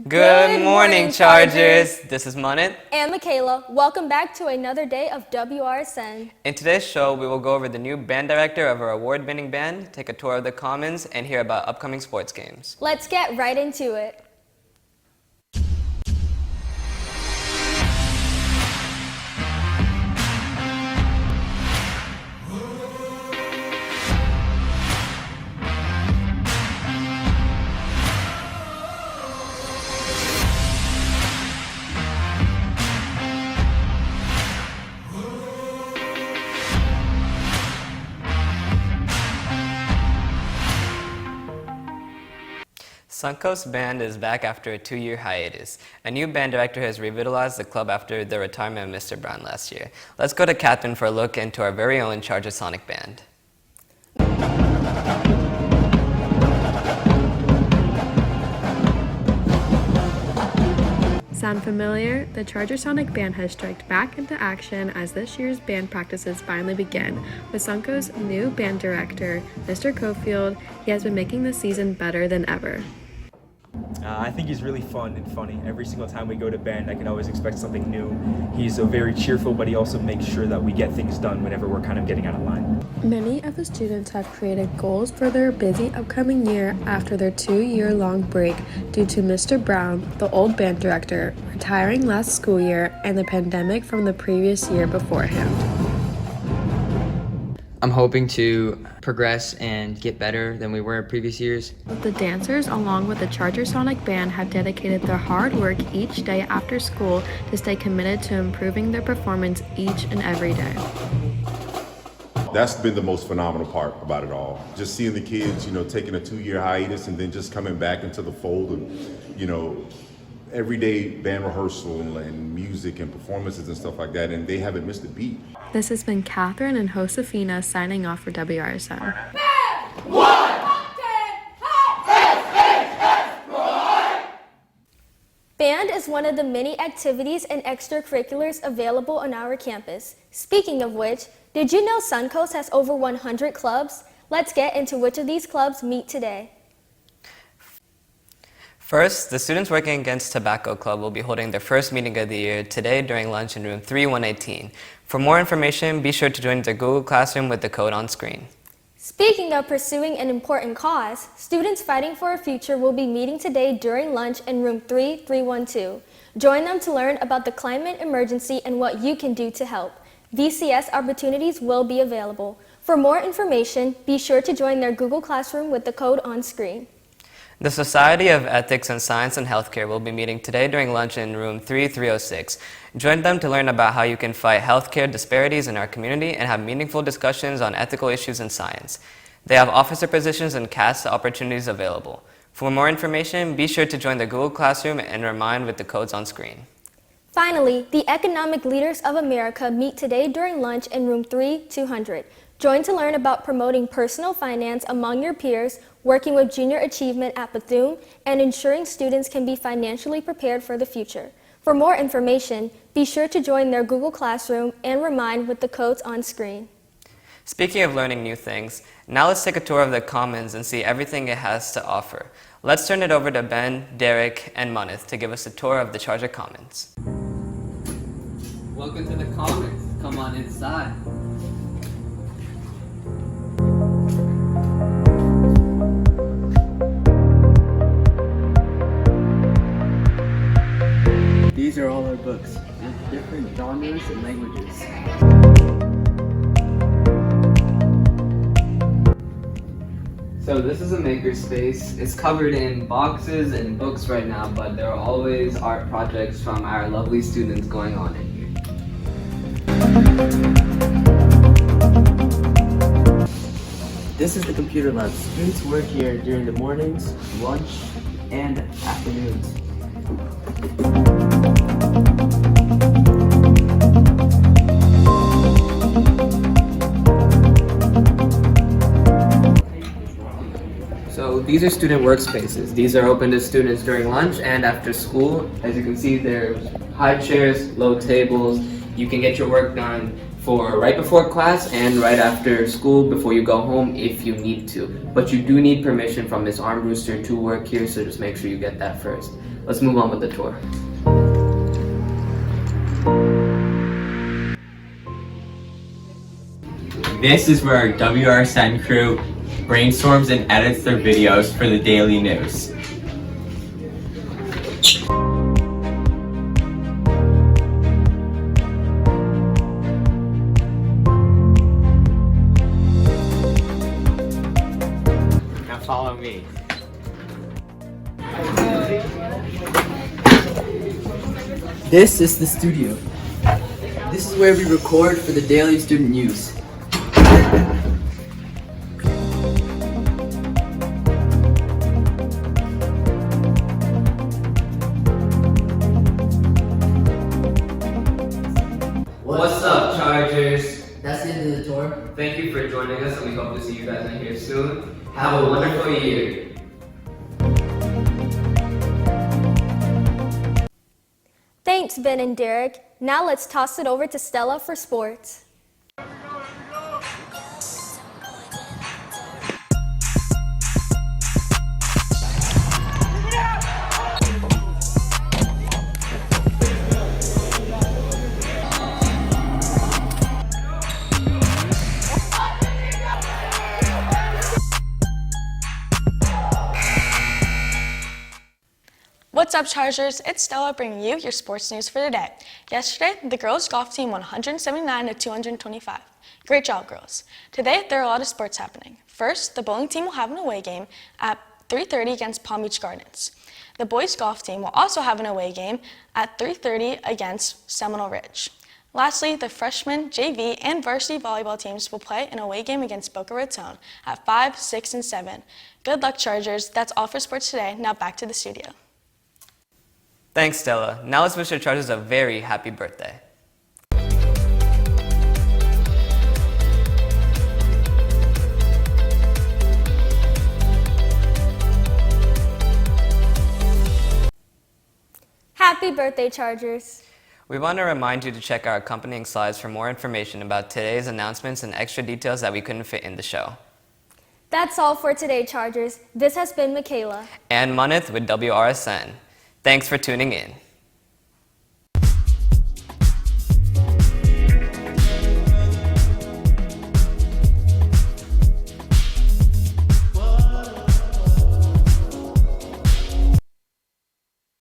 Good morning, Chargers! This is Manit. And Michaela. Welcome back to another day of Wrsn. In today's show, we will go over the new band director of our award-winning band, take a tour of the Commons, and hear about upcoming sports games. Let's get right into it. Suncoast Band is back after a 2-year hiatus. A new band director has revitalized the club after the retirement of Mr. Brown last year. Let's go to Catherine for a look into our very own Charger Sonic Band. Sound familiar? The Charger Sonic Band has struck back into action as this year's band practices finally begin. With Suncoast's new band director, Mr. Cofield, he has been making the season better than ever. I think he's really fun and funny. Every single time we go to band, I can always expect something new. He's very cheerful, but he also makes sure that we get things done whenever we're kind of getting out of line. Many of the students have created goals for their busy upcoming year after their 2-year-long break due to Mr. Brown, the old band director, retiring last school year and the pandemic from the previous year beforehand. I'm hoping to progress and get better than we were in previous years. The dancers, along with the Charger Sonic Band, have dedicated their hard work each day after school to stay committed to improving their performance each and every day. That's been the most phenomenal part about it all. Just seeing the kids, taking a 2-year hiatus and then just coming back into the fold of, everyday band rehearsal and music and performances and stuff like that, and they haven't missed a beat. This has been Catherine and Josefina signing off for WRSN. Band is one of the many activities and extracurriculars available on our campus. Speaking of which, did you know Suncoast has over 100 clubs? Let's get into which of these clubs meet today. First, the Students Working Against Tobacco Club will be holding their first meeting of the year today during lunch in room 3118. For more information, be sure to join their Google Classroom with the code on screen. Speaking of pursuing an important cause, students fighting for a future will be meeting today during lunch in room 3312. Join them to learn about the climate emergency and what you can do to help. VCS opportunities will be available. For more information, be sure to join their Google Classroom with the code on screen. The Society of Ethics in Science and Healthcare will be meeting today during lunch in room 3306. Join them to learn about how you can fight healthcare disparities in our community and have meaningful discussions on ethical issues in science. They have officer positions and CAST opportunities available. For more information, be sure to join the Google Classroom and remind with the codes on screen. Finally, the Economic Leaders of America meet today during lunch in room 3200. Join to learn about promoting personal finance among your peers, working with junior achievement at Bethune, and ensuring students can be financially prepared for the future. For more information, be sure to join their Google Classroom and remind with the codes on screen. Speaking of learning new things, now let's take a tour of the Commons and see everything it has to offer. Let's turn it over to Ben, Derek, and Manith to give us a tour of the Charger Commons. Welcome to the Commons. Come on inside. These are all our books, with different genres and languages. So this is a makerspace. It's covered in boxes and books right now, but there are always art projects from our lovely students going on in here. This is the computer lab. Students work here during the mornings, lunch, and afternoons. So these are student workspaces. These are open to students during lunch and after school. As you can see, there's high chairs, low tables. You can get your work done for right before class and right after school before you go home if you need to. But you do need permission from Miss Armbruster to work here, so just make sure you get that first. Let's move on with the tour. This is where our Wrsn crew brainstorms and edits their videos for the daily news. Now follow me. This is the studio. This is where we record for the daily student news. What's up, Chargers? That's the end of the tour. Thank you for joining us, and we hope to see you guys in here soon. Have a wonderful year. Thanks, Ben and Derek. Now let's toss it over to Stella for sports. What's up, Chargers? It's Stella bringing you your sports news for today. Yesterday, the girls' golf team won 179 to 225. Great job, girls. Today, there are a lot of sports happening. First, the bowling team will have an away game at 3:30 against Palm Beach Gardens. The boys' golf team will also have an away game at 3:30 against Seminole Ridge. Lastly, the freshman, JV, and varsity volleyball teams will play an away game against Boca Raton at 5, 6, and 7. Good luck, Chargers. That's all for sports today. Now back to the studio. Thanks, Stella. Now let's wish our Chargers a very happy birthday. Happy birthday, Chargers. We want to remind you to check our accompanying slides for more information about today's announcements and extra details that we couldn't fit in the show. That's all for today, Chargers. This has been Michaela And Manith with WRSN. Thanks for tuning in.